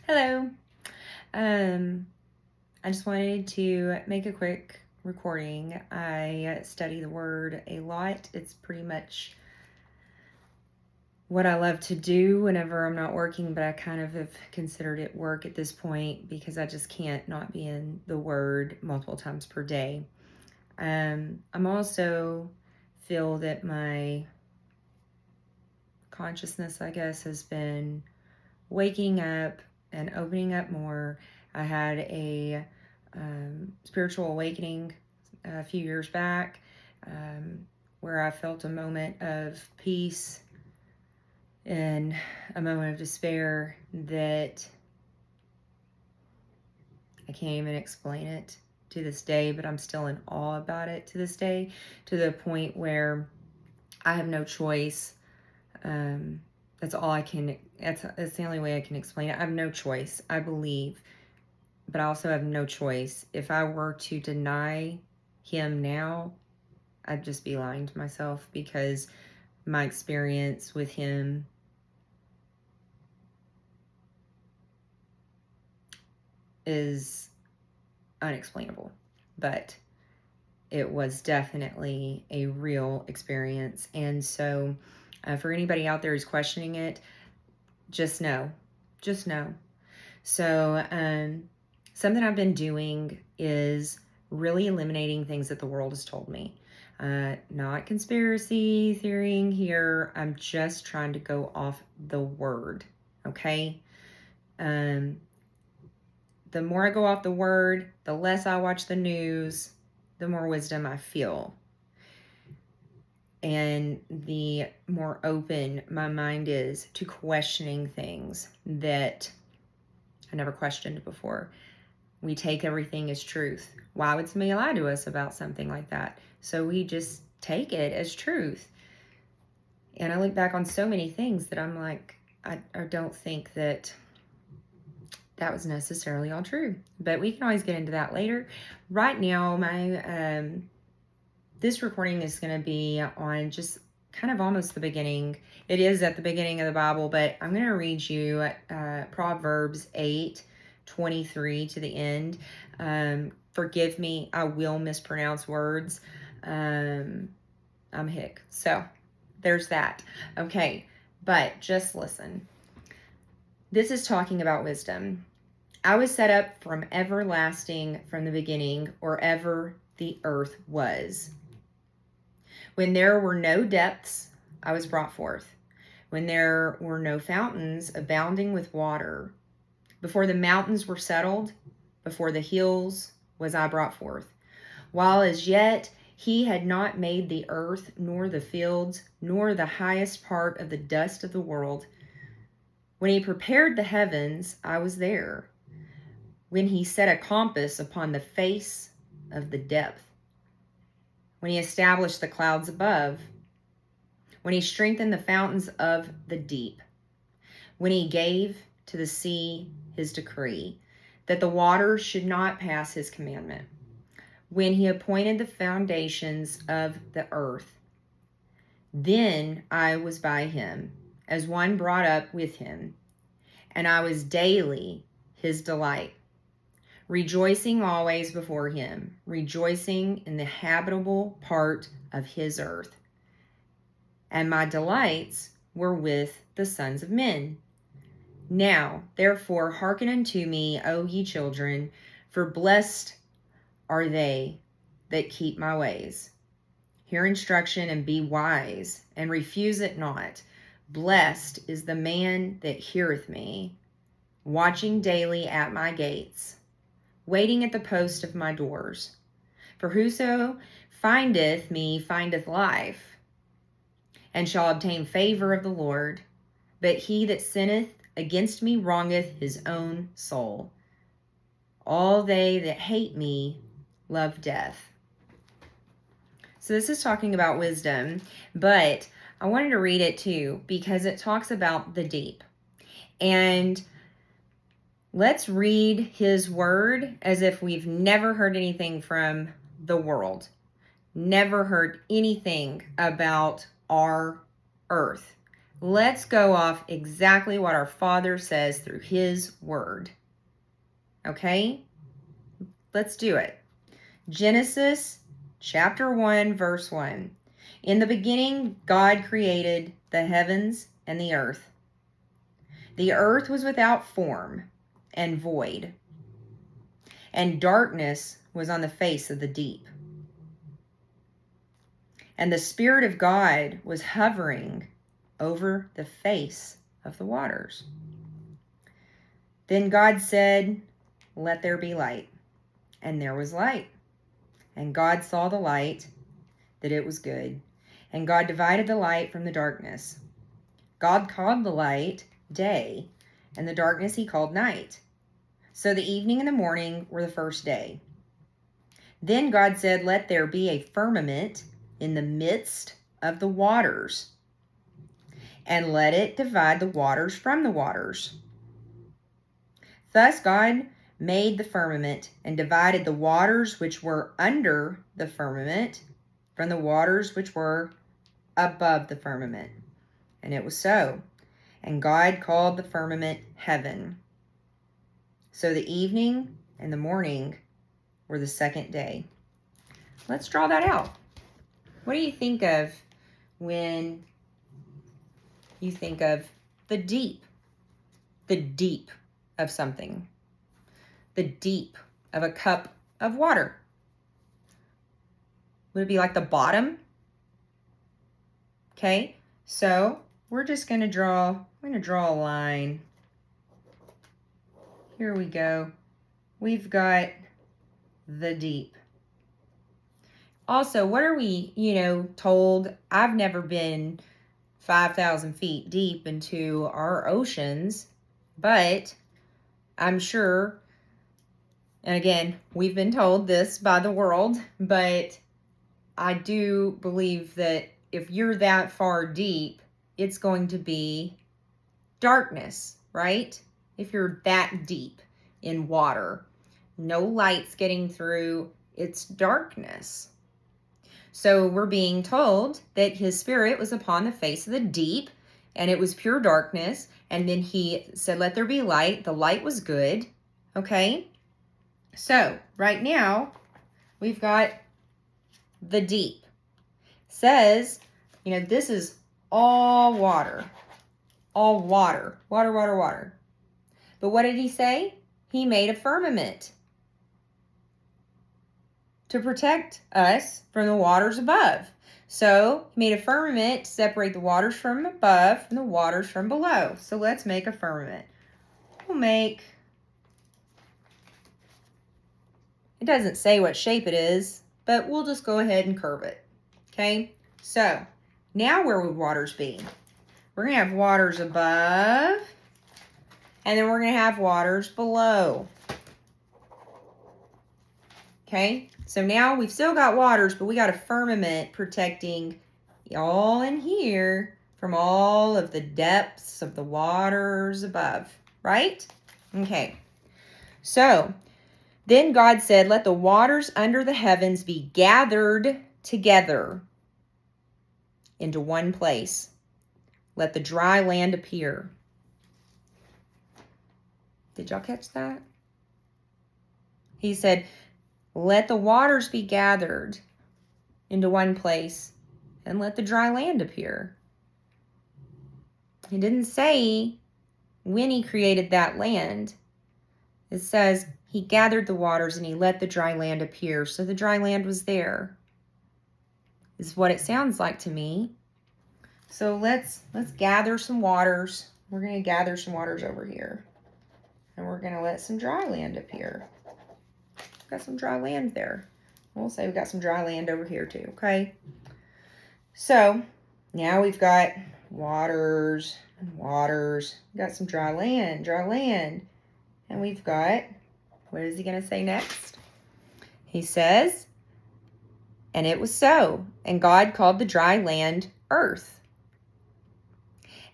Hello. Um, I just wanted to make a quick recording. I study the word a lot. It's pretty much what I love to do whenever I'm not working, but I kind of have considered it work at this point because I just can't not be in the word multiple times per day. I'm also feel that my consciousness, I guess, has been waking up and opening up more. I had a spiritual awakening a few years back where I felt a moment of peace and a moment of despair that I can't even explain it to this day, but I'm still in awe about it to this day, to the point where I have no choice. That's all I can, that's the only way I can explain it. I have no choice, I believe, but I also have no choice. If I were to deny him now, I'd just be lying to myself, because my experience with him is unexplainable. But it was definitely a real experience. And so for anybody out there who's questioning it, just know. So something I've been doing is really eliminating things that the world has told me. Not conspiracy theorying here. I'm just trying to go off the word, okay? The more I go off the word, the less I watch the news, the more wisdom I feel. And the more open my mind is to questioning things that I never questioned before. We take everything as truth. Why would somebody lie to us about something like that? So we just take it as truth. And I look back on so many things that I'm like, I don't think that was necessarily all true. But we can always get into that later. Right now, my this recording is going to be on just kind of almost the beginning. It is at the beginning of the Bible, but I'm going to read you Proverbs 8:23 to the end. Forgive me, I will mispronounce words. I'm hick. So there's that. Okay, but just listen. This is talking about wisdom. I was set up from everlasting, from the beginning, or ever the earth was. When there were no depths, I was brought forth. When there were no fountains abounding with water, before the mountains were settled, before the hills was I brought forth. While as yet he had not made the earth, nor the fields, nor the highest part of the dust of the world. When he prepared the heavens, I was there. When he set a compass upon the face of the depth. When he established the clouds above. When he strengthened the fountains of the deep. When he gave to the sea his decree, that the waters should not pass his commandment. When he appointed the foundations of the earth. Then I was by him, as one brought up with him, and I was daily his delight, rejoicing always before him, rejoicing in the habitable part of his earth. And my delights were with the sons of men. Now, therefore, hearken unto me, O ye children, for blessed are they that keep my ways. Hear instruction and be wise, and refuse it not. Blessed is the man that heareth me, watching daily at my gates, waiting at the post of my doors. For whoso findeth me findeth life, and shall obtain favor of the Lord. But he that sinneth against me wrongeth his own soul. All they that hate me love death. So this is talking about wisdom, but I wanted to read it too because it talks about the deep. And let's read his word as if we've never heard anything from the world, never heard anything about our earth, Let's go off exactly what our Father says through His Word. Okay? Let's do it. Genesis chapter 1, verse 1. In the beginning, God created the heavens and the earth. The earth was without form and void, and darkness was on the face of the deep. And the Spirit of God was hovering over the face of the waters. Then God said, "Let there be light." And there was light. And God saw the light, that it was good. And God divided the light from the darkness. God called the light day, and the darkness He called night. So the evening and the morning were the first day. Then God said, "Let there be a firmament in the midst of the waters, and let it divide the waters from the waters." Thus God made the firmament and divided the waters which were under the firmament from the waters which were above the firmament. And it was so. And God called the firmament heaven. So the evening and the morning were the second day. Let's draw that out. What do you think of when you think of the deep? The deep of something. The deep of a cup of water. Would it be like the bottom? Okay, so we're just going to draw a line. Here we go. We've got the deep. Also, what are we, told? I've never been 5,000 feet deep into our oceans, but I'm sure, and again, we've been told this by the world, but I do believe that if you're that far deep, it's going to be darkness, right? If you're that deep in water, no lights getting through, it's darkness. So we're being told that His Spirit was upon the face of the deep, and it was pure darkness. And then He said, "Let there be light." The light was good. Okay? So right now, we've got the deep. Says, this is all water. All water. Water, water, water. But what did He say? He made a firmament to protect us from the waters above. So He made a firmament to separate the waters from above from the waters from below. So let's make a firmament. We'll make, it doesn't say what shape it is, but we'll just go ahead and curve it. Okay, so now where would waters be? We're going to have waters above, and then we're going to have waters below. Okay, so now we've still got waters, but we got a firmament protecting all in here from all of the depths of the waters above, right? Okay, so then God said, "Let the waters under the heavens be gathered together into one place. Let the dry land appear." Did y'all catch that? He said, "Let the waters be gathered into one place and let the dry land appear." He didn't say when He created that land. It says He gathered the waters and He let the dry land appear. So the dry land was there. Is what it sounds like to me. So let's gather some waters. We're going to gather some waters over here. And we're going to let some dry land appear. Got some dry land there. We'll say we got some dry land over here too, okay? So now we've got waters and waters. We've got some dry land. And we've got, what is He going to say next? He says, "And it was so. And God called the dry land earth.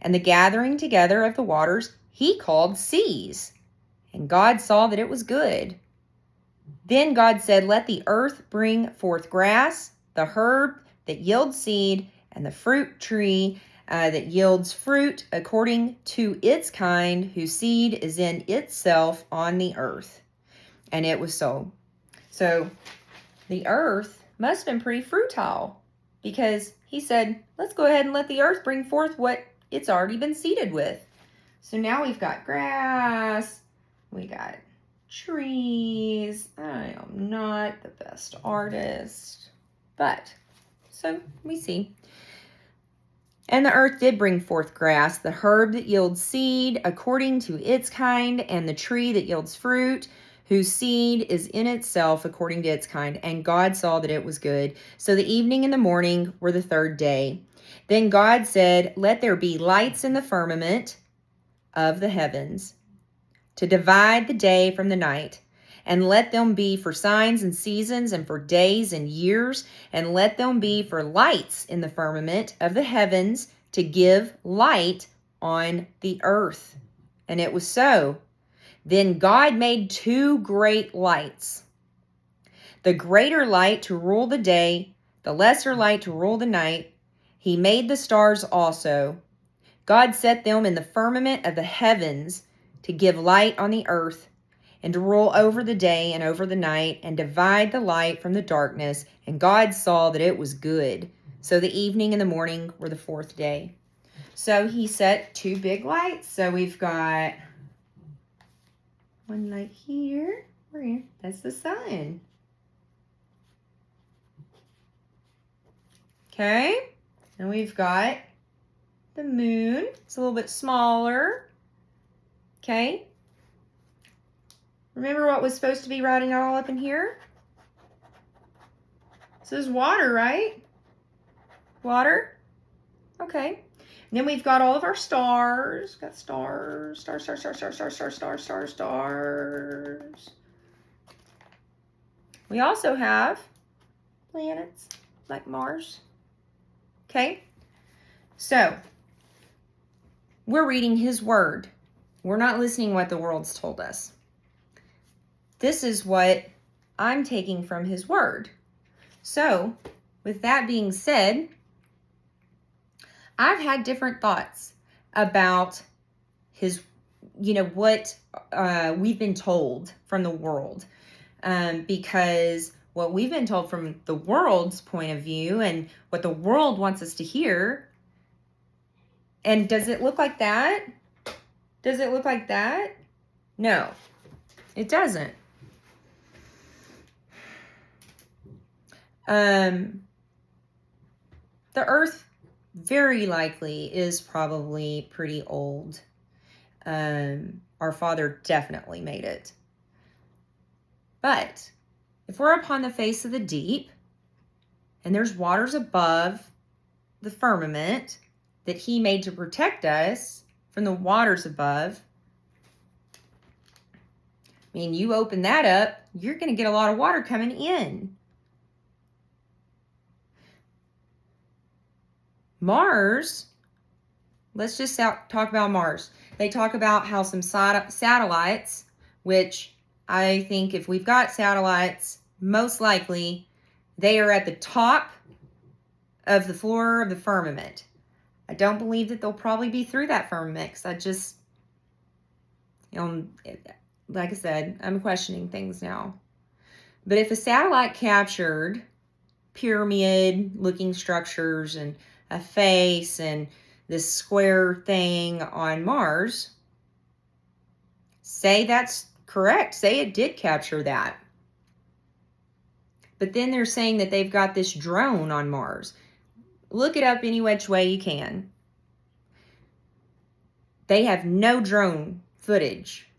And the gathering together of the waters He called seas. And God saw that it was good. Then God said, Let the earth bring forth grass, the herb that yields seed, and the fruit tree that yields fruit according to its kind, whose seed is in itself on the earth. And it was so. So the earth must have been pretty fertile, because he said, let's go ahead and let the earth bring forth what it's already been seeded with. So now we've got grass, we got trees. I am not the best artist, but so we see. And the earth did bring forth grass, the herb that yields seed according to its kind, and the tree that yields fruit, whose seed is in itself according to its kind. And God saw that it was good. So the evening and the morning were the third day. Then God said, let there be lights in the firmament of the heavens, to divide the day from the night, and let them be for signs and seasons, and for days and years, and let them be for lights in the firmament of the heavens, to give light on the earth. And it was so. Then God made two great lights, the greater light to rule the day, the lesser light to rule the night. He made the stars also. God set them in the firmament of the heavens to give light on the earth, and to rule over the day and over the night, and divide the light from the darkness. And God saw that it was good. So the evening and the morning were the fourth day. So he set two big lights. So we've got one light here. That's the sun. Okay. And we've got the moon. It's a little bit smaller. Okay. Remember what was supposed to be riding all up in here? This is water, right? Water? Okay. And then we've got all of our stars. Got stars, stars, stars, stars, stars, stars, stars, stars, stars, stars. We also have planets like Mars. Okay. So, we're reading his word. We're not listening to what the world's told us. This is what I'm taking from his word. So, with that being said, I've had different thoughts about his, what we've been told from the world. Because what we've been told from the world's point of view and what the world wants us to hear. And does it look like that? Does it look like that? No, it doesn't. The earth very likely is probably pretty old. Our Father definitely made it. But if we're upon the face of the deep, and there's waters above the firmament that he made to protect us from the waters above, I mean, you open that up, you're going to get a lot of water coming in. Mars, let's just talk about Mars. They talk about how some satellites, which I think if we've got satellites, most likely they are at the top of the floor of the firmament. I don't believe that they'll probably be through that firmament, because I just, like I said, I'm questioning things now. But if a satellite captured pyramid-looking structures and a face and this square thing on Mars, say that's correct. Say it did capture that. But then they're saying that they've got this drone on Mars. Look it up any which way you can. They have no drone footage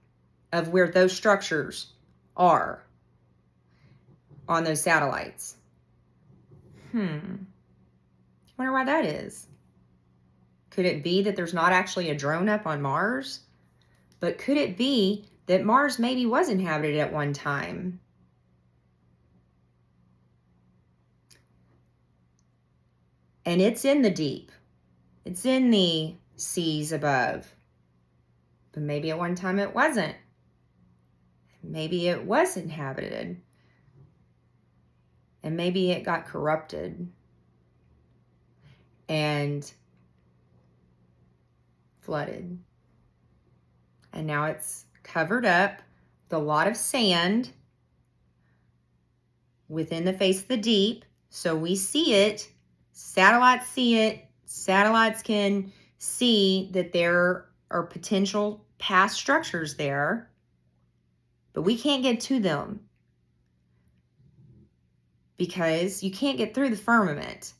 of where those structures are on those satellites. Wonder why that is. Could it be that there's not actually a drone up on Mars? But could it be that Mars maybe was inhabited at one time? And it's in the deep. It's in the seas above. But maybe at one time it wasn't. Maybe it was inhabited. And maybe it got corrupted. And flooded. And now it's covered up with a lot of sand within the face of the deep. So we see it. Satellites see it. Satellites can see that there are potential past structures there, but we can't get to them because you can't get through the firmament.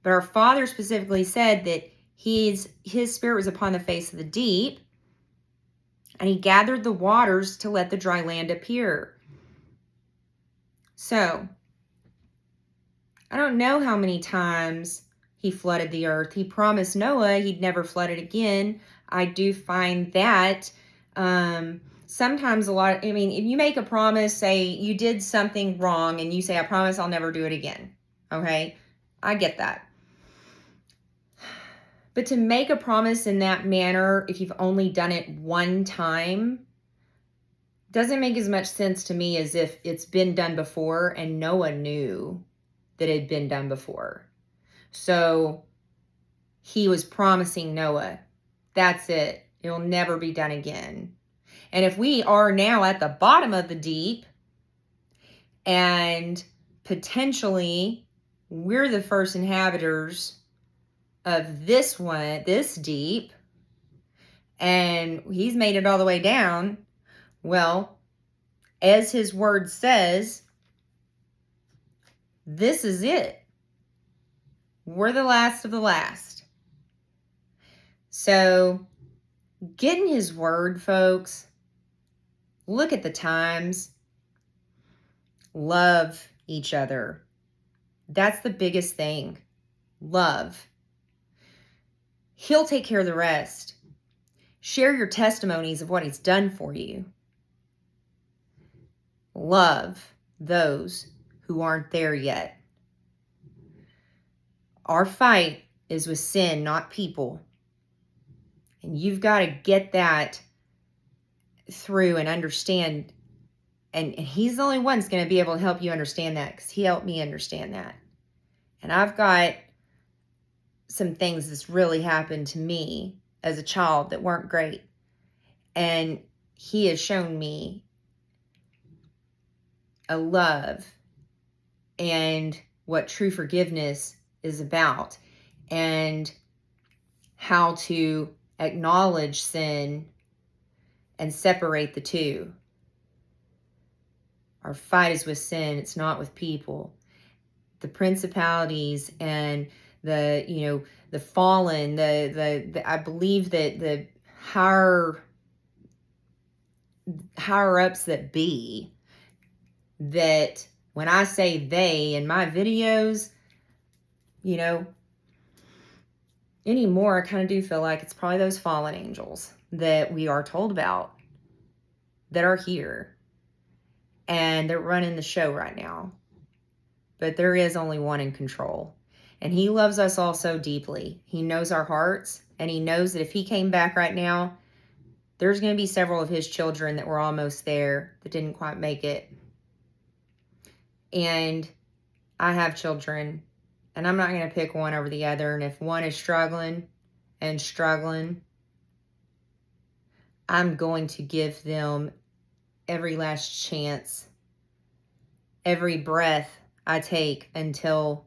But our Father specifically said that his spirit was upon the face of the deep, and he gathered the waters to let the dry land appear. So, I don't know how many times he flooded the earth. He promised Noah he'd never flood it again. I do find that sometimes if you make a promise, say you did something wrong and you say, I promise I'll never do it again. Okay? I get that. But to make a promise in that manner, if you've only done it one time, doesn't make as much sense to me as if it's been done before and Noah knew that it had been done before. So he was promising Noah, that's it. It'll never be done again. And if we are now at the bottom of the deep and potentially we're the first inhabitants of this deep, and he's made it all the way down, well, as his word says, this is it. We're the last of the last. So, get in his word, folks. Look at the times. Love each other. That's the biggest thing. Love. He'll take care of the rest. Share your testimonies of what he's done for you. Love those who aren't there yet. Our fight is with sin, not people. And you've got to get that through and understand. And he's the only one that's going to be able to help you understand that, because he helped me understand that. And I've got some things that's really happened to me as a child that weren't great. And he has shown me a love and what true forgiveness is about, and how to acknowledge sin and separate the two. Our fight is with sin. It's not with people. The principalities and the fallen, I believe that the higher ups that be, that when I say they in my videos, anymore, I kind of do feel like it's probably those fallen angels that we are told about that are here and they're running the show right now. But there is only one in control. And he loves us all so deeply. He knows our hearts, and he knows that if he came back right now, there's going to be several of his children that were almost there that didn't quite make it. And I have children, and I'm not going to pick one over the other. And if one is struggling, I'm going to give them every last chance, every breath I take until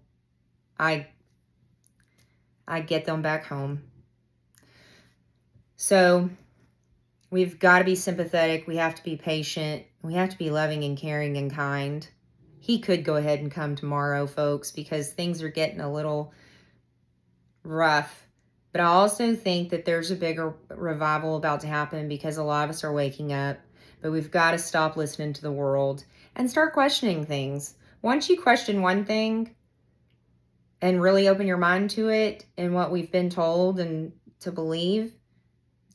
I get them back home. So we've got to be sympathetic. We have to be patient. We have to be loving and caring and kind. He could go ahead and come tomorrow, folks, because things are getting a little rough. But I also think that there's a bigger revival about to happen because a lot of us are waking up. But we've got to stop listening to the world and start questioning things. Once you question one thing and really open your mind to it and what we've been told and to believe,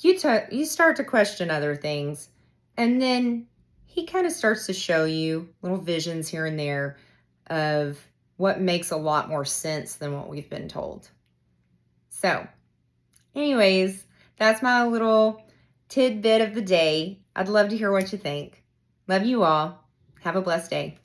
you start to question other things. And then he kind of starts to show you little visions here and there of what makes a lot more sense than what we've been told. So, anyways, that's my little tidbit of the day. I'd love to hear what you think. Love you all. Have a blessed day.